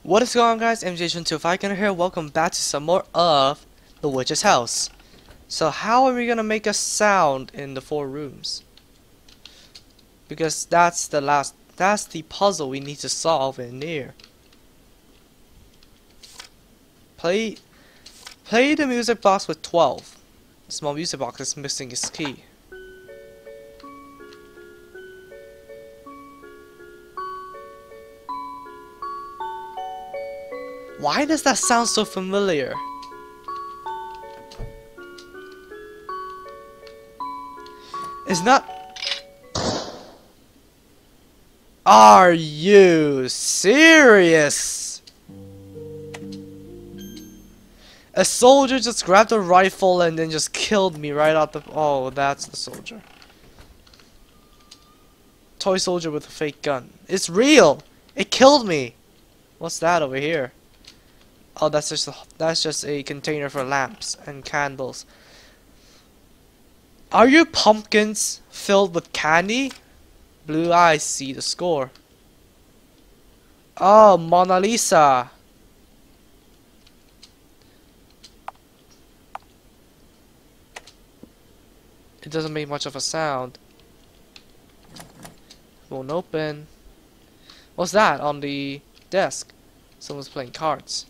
What is going on, guys? MJ225 here. Welcome back to some more of The Witch's House. So how are we gonna make a sound in the 4 rooms? Because that's the puzzle we need to solve in here. Play the music box with 12. The small music box is missing its key. Why does that sound so familiar? It's not. Are you serious? A soldier just grabbed a rifle and then just killed me right out the. Oh, that's the soldier. Toy soldier with a fake gun. It's real. It killed me. What's that over here? Oh, that's just a container for lamps and candles. Are your pumpkins filled with candy? Blue eyes see the score. Oh, Mona Lisa. It doesn't make much of a sound. Won't open. What's that on the desk? Someone's playing cards.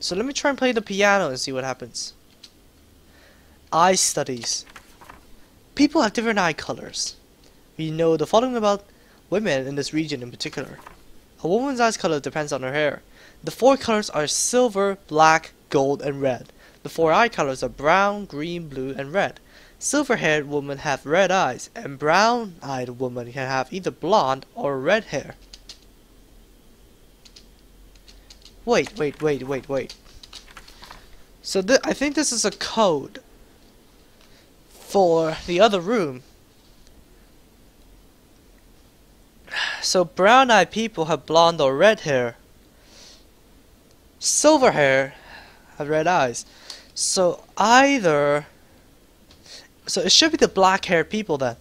So let me try and play the piano and see what happens. Eye studies. People have different eye colors. We know the following about women in this region in particular. A woman's eye color depends on her hair. The 4 colors are silver, black, gold, and red. The 4 eye colors are brown, green, blue, and red. Silver-haired women have red eyes, and brown-eyed women can have either blonde or red hair. Wait. So I think this is a code for the other room. So brown-eyed people have blonde or red hair. Silver hair have red eyes. So it should be the black-haired people then.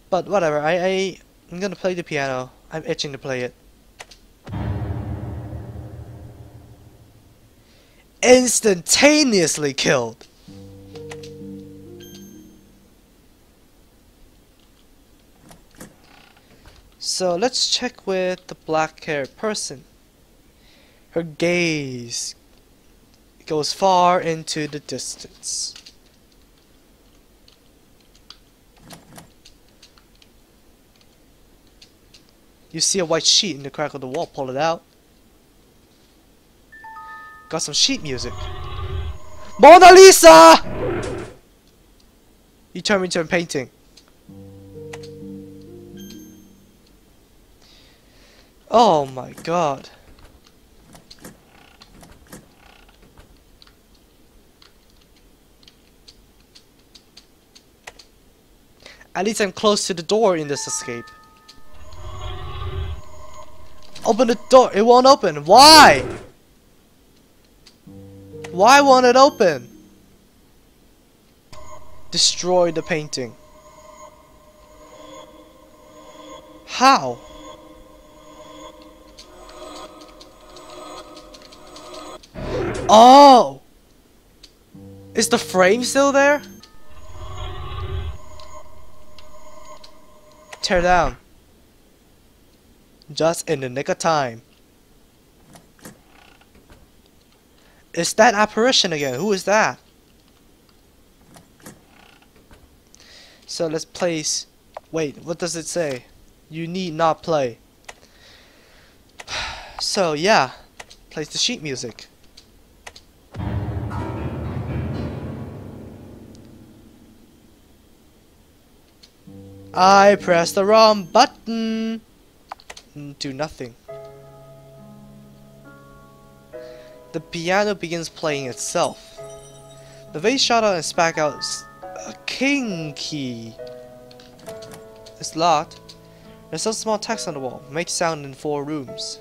But whatever, I'm gonna play the piano. I'm itching to play it. Instantaneously killed. So let's check with the black-haired person. Her gaze goes far into the distance. You see a white sheet in the crack of the wall. Pull it out. Got some sheet music. Mona Lisa! You turned me into a painting. Oh my god. At least I'm close to the door in this escape. Open the door. It won't open. Why? Why won't it open? Destroy the painting. How? Oh! Is the frame still there? Tear down. Just in the nick of time. Is that apparition again? Who is that? So let's place. Wait, what does it say? You need not play. So yeah, place the sheet music. I pressed the wrong button. Do nothing. The piano begins playing itself. The vase shot out and spat out a king key. It's locked. There's some small text on the wall. Make sound in 4 rooms.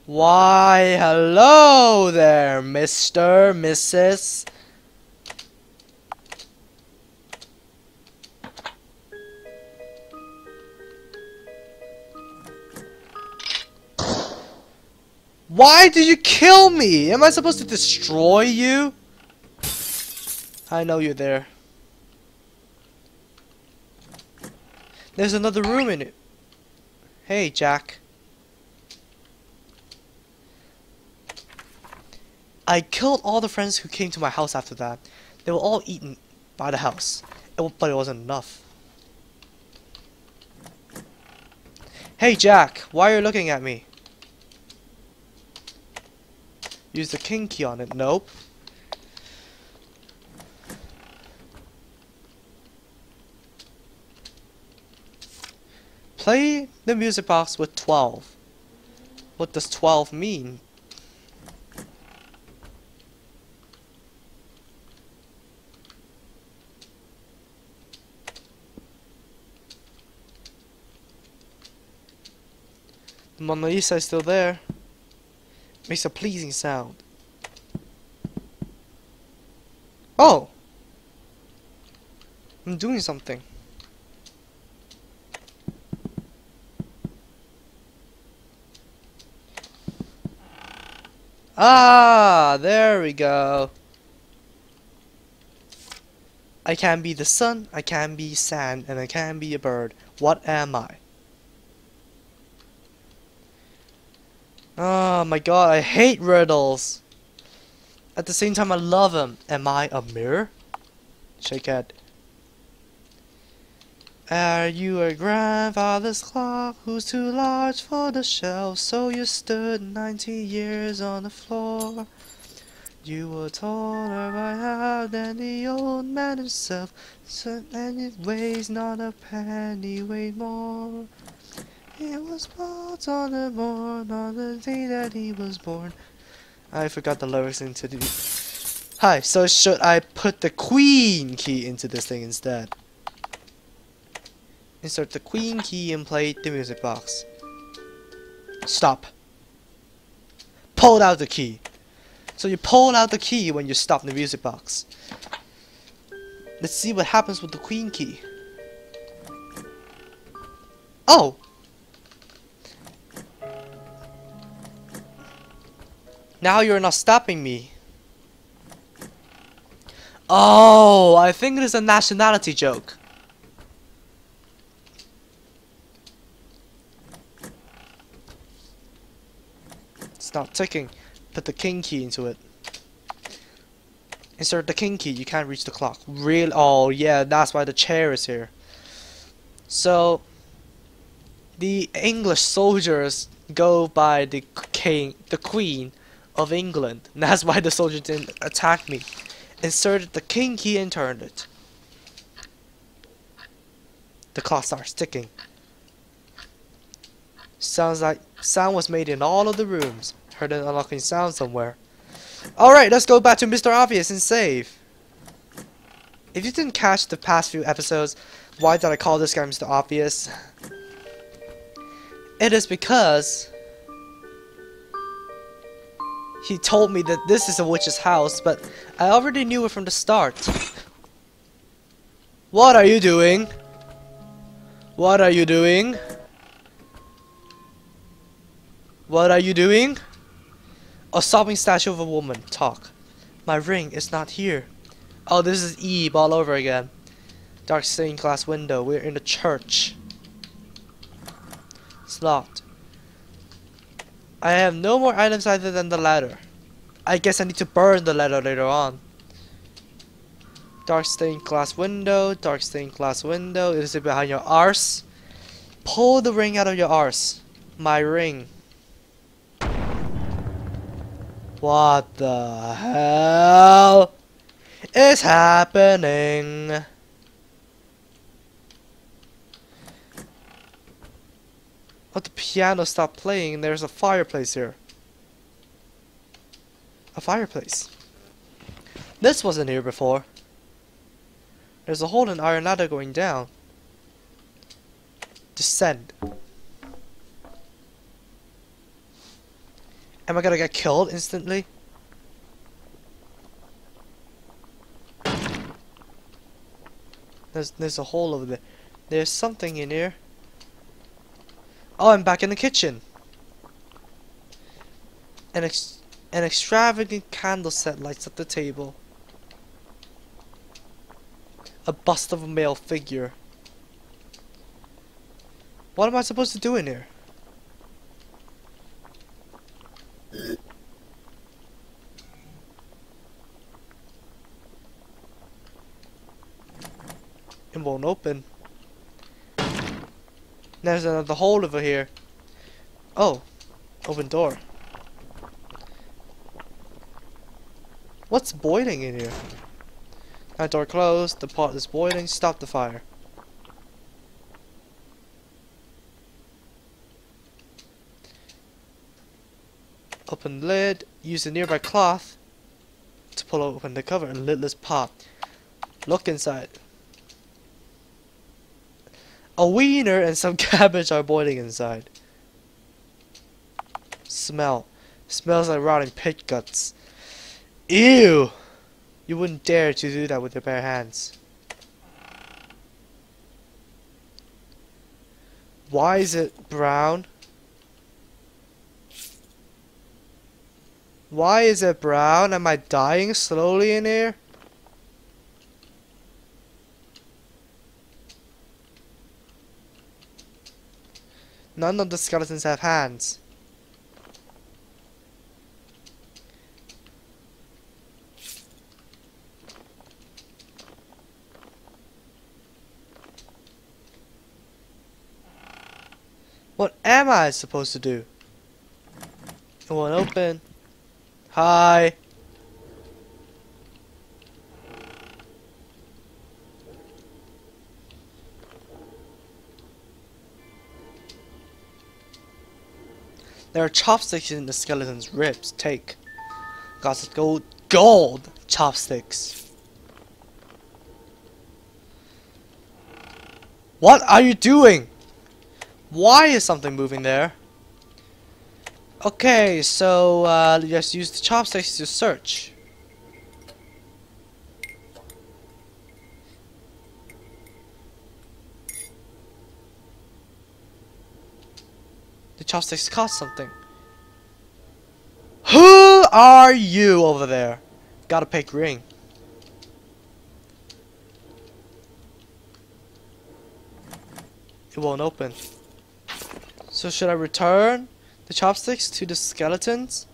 Why, hello there, Mr. Mrs. Why did you kill me? Am I supposed to destroy you? I know you're there. There's another room in it. Hey, Jack. I killed all the friends who came to my house after that. They were all eaten by the house. But it wasn't enough. Hey, Jack. Why are you looking at me? Use the king key on it. Nope. Play the music box with 12. What does 12 mean? The Mona Lisa is still there. Makes a pleasing sound. Oh! I'm doing something. Ah, there we go. I can be the sun, I can be sand, and I can be a bird. What am I? Oh my god, I hate riddles. At the same time, I love them. Am I a mirror? Shake head. Are you a grandfather's clock who's too large for the shelf? So you stood 90 years on the floor. You were taller by half than the old man himself, and it weighs not a penny weight more. It was bought on the morn on the day that he was born. I forgot the lyrics into the... Hi, so should I put the queen key into this thing instead? Insert the queen key and play the music box. Stop. Pull out the key. So you pull out the key when you stop the music box. Let's see what happens with the queen key. Oh! Now you're not stopping me. Oh, I think it is a nationality joke. It's not ticking. Put the king key into it. Insert the king key. You can't reach the clock. Real? Oh yeah, that's why the chair is here. So the English soldiers go by the king, the queen of England. And that's why the soldier didn't attack me. Inserted the king key and turned it. The clock starts ticking. Sound was made in all of the rooms. Heard an unlocking sound somewhere. Alright, let's go back to Mr. Obvious and save. If you didn't catch the past few episodes, why did I call this guy Mr. Obvious? It is because he told me that this is a witch's house, but I already knew it from the start. What are you doing? What are you doing? What are you doing? A sobbing statue of a woman. Talk. My ring is not here. Oh, this is Eve all over again. Dark stained glass window. We're in a church. It's locked. I have no more items other than the ladder. I guess I need to burn the ladder later on. Dark stained glass window. Dark stained glass window. Is it behind your arse? Pull the ring out of your arse. My ring. What the hell is happening? Oh, the piano stopped playing. There's a fireplace here. A fireplace. This wasn't here before. There's a hole in iron ladder going down. Descend. Am I gonna get killed instantly? There's a hole over there. There's something in here. Oh, I'm back in the kitchen. An extravagant candle set lights up the table. A bust of a male figure. What am I supposed to do in here? It won't open. There's another hole over here. Oh, open door. What's boiling in here? That door closed. The pot is boiling. Stop the fire. Open the lid. Use the nearby cloth to pull open the cover. A lidless pot. Look inside. A wiener and some cabbage are boiling inside. Smell. Smells like rotting pig guts. Ew! You wouldn't dare to do that with your bare hands. Why is it brown? Why is it brown? Am I dying slowly in here? None of the skeletons have hands. What am I supposed to do? It won't open. Hi. There are chopsticks in the skeleton's ribs. Take. Got gold chopsticks. What are you doing? Why is something moving there? Okay, so just use the chopsticks to search. The chopsticks caught something. Who are you over there? Got a pink ring. It won't open. So should I return the chopsticks to the skeletons?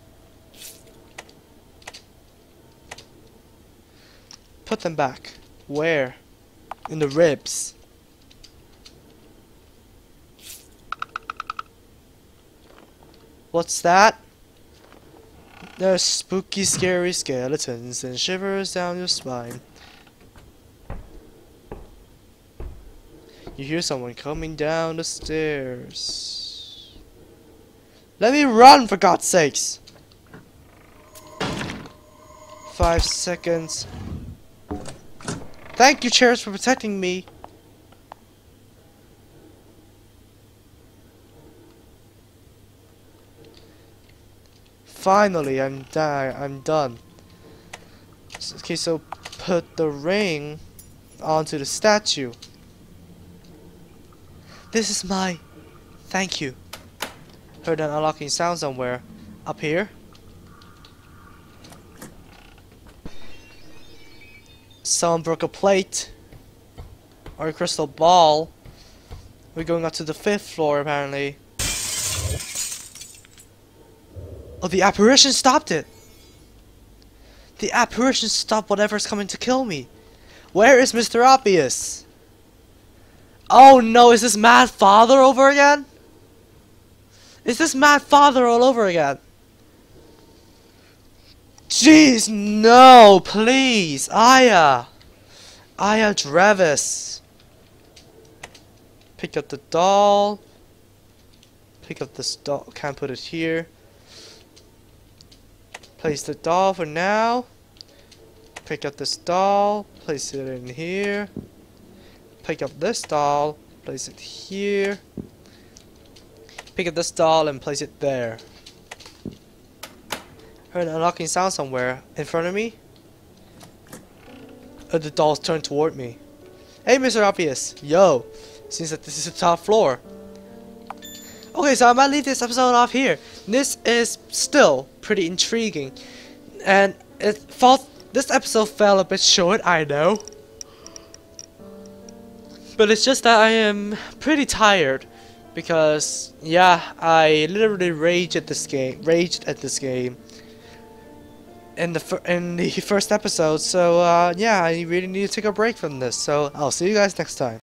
Put them back. Where? In the ribs. What's that? There's spooky, scary skeletons and shivers down your spine. You hear someone coming down the stairs. Let me run, for God's sakes! 5 seconds. Thank you, chairs, for protecting me. Finally, I'm done. Okay, so put the ring onto the statue. This is my thank you. Heard an unlocking sound somewhere. Up here? Someone broke a plate. Or a crystal ball. We're going up to the 5th floor apparently. Oh, the apparition stopped it! The apparition stopped whatever's coming to kill me. Where is Mr. Obvious? Oh no, is this Mad Father over again? Is this Mad Father all over again? Jeez, no, please, Aya Drevis. Pick up the doll. Pick up this doll, can't put it here. Place the doll for now. Pick up this doll, place it in here. Pick up this doll, place it here. Pick up this doll and place it there. Heard a knocking sound somewhere in front of me. The dolls turned toward me. Hey, Mr. Obvious. Yo. Seems that this is the top floor. Okay, so I might leave this episode off here. This is still pretty intriguing. And this episode fell a bit short, I know. But it's just that I am pretty tired. Because, yeah, I literally raged at this game. In the first episode, so yeah, I really need to take a break from this. So I'll see you guys next time.